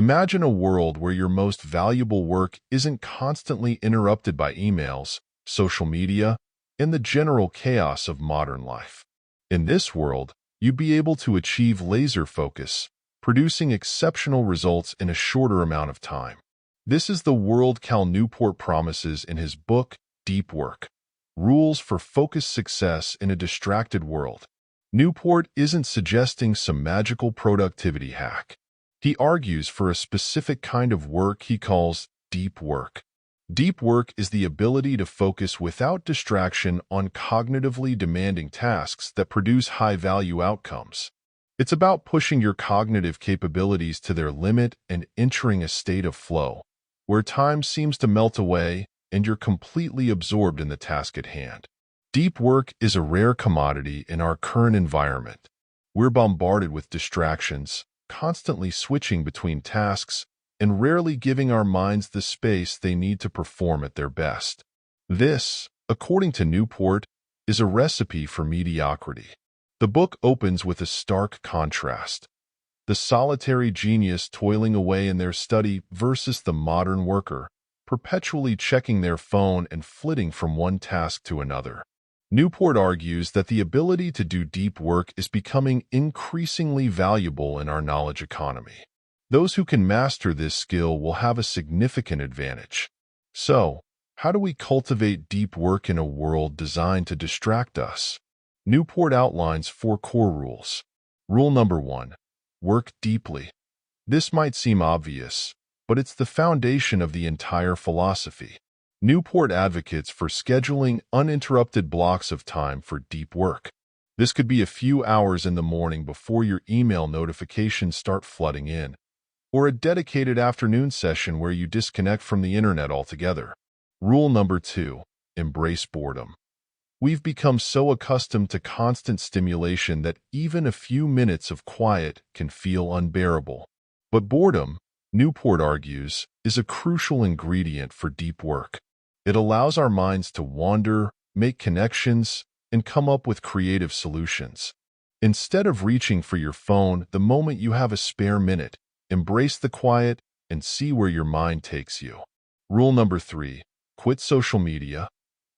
Imagine a world where your most valuable work isn't constantly interrupted by emails, social media, and the general chaos of modern life. In this world, you'd be able to achieve laser focus, producing exceptional results in a shorter amount of time. This is the world Cal Newport promises in his book, Deep Work: Rules for Focused Success in a Distracted World. Newport isn't suggesting some magical productivity hack. He argues for a specific kind of work he calls deep work. Deep work is the ability to focus without distraction on cognitively demanding tasks that produce high-value outcomes. It's about pushing your cognitive capabilities to their limit and entering a state of flow, where time seems to melt away and you're completely absorbed in the task at hand. Deep work is a rare commodity in our current environment. We're bombarded with distractions, constantly switching between tasks, and rarely giving our minds the space they need to perform at their best. This, according to Newport, is a recipe for mediocrity. The book opens with a stark contrast: the solitary genius toiling away in their study versus the modern worker, perpetually checking their phone and flitting from one task to another. Newport argues that the ability to do deep work is becoming increasingly valuable in our knowledge economy. Those who can master this skill will have a significant advantage. So, how do we cultivate deep work in a world designed to distract us? Newport outlines 4 core rules. Rule number 1: work deeply. This might seem obvious, but it's the foundation of the entire philosophy. Newport advocates for scheduling uninterrupted blocks of time for deep work. This could be a few hours in the morning before your email notifications start flooding in, or a dedicated afternoon session where you disconnect from the internet altogether. Rule number 2: embrace boredom. We've become so accustomed to constant stimulation that even a few minutes of quiet can feel unbearable. But boredom, Newport argues, is a crucial ingredient for deep work. It allows our minds to wander, make connections, and come up with creative solutions. Instead of reaching for your phone the moment you have a spare minute, embrace the quiet and see where your mind takes you. Rule number 3: quit social media.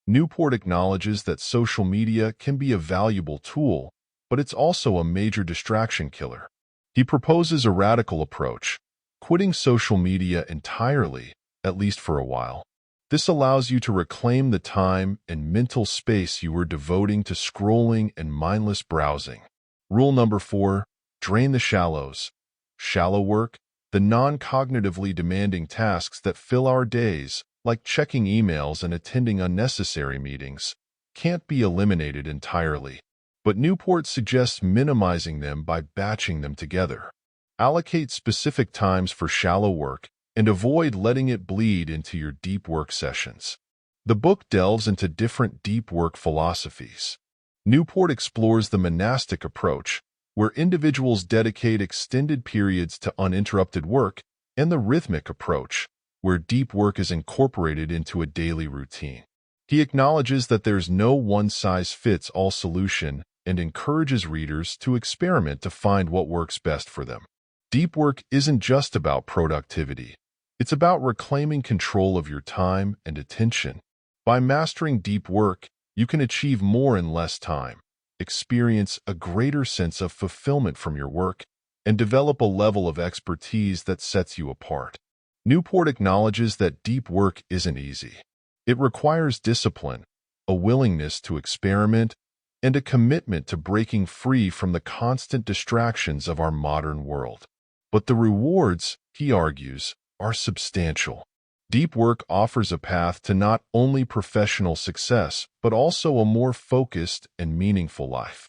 Newport acknowledges that social media can be a valuable tool, but it's also a major distraction killer. He proposes a radical approach: quitting social media entirely, at least for a while. This allows you to reclaim the time and mental space you were devoting to scrolling and mindless browsing. Rule number 4: drain the shallows. Shallow work, the non-cognitively demanding tasks that fill our days, like checking emails and attending unnecessary meetings, can't be eliminated entirely. But Newport suggests minimizing them by batching them together. Allocate specific times for shallow work and avoid letting it bleed into your deep work sessions. The book delves into different deep work philosophies. Newport explores the monastic approach, where individuals dedicate extended periods to uninterrupted work, and the rhythmic approach, where deep work is incorporated into a daily routine. He acknowledges that there's no one-size-fits-all solution and encourages readers to experiment to find what works best for them. Deep work isn't just about productivity. It's about reclaiming control of your time and attention. By mastering deep work, you can achieve more in less time, experience a greater sense of fulfillment from your work, and develop a level of expertise that sets you apart. Newport acknowledges that deep work isn't easy. It requires discipline, a willingness to experiment, and a commitment to breaking free from the constant distractions of our modern world. But the rewards, he argues, are substantial. Deep work offers a path to not only professional success, but also a more focused and meaningful life.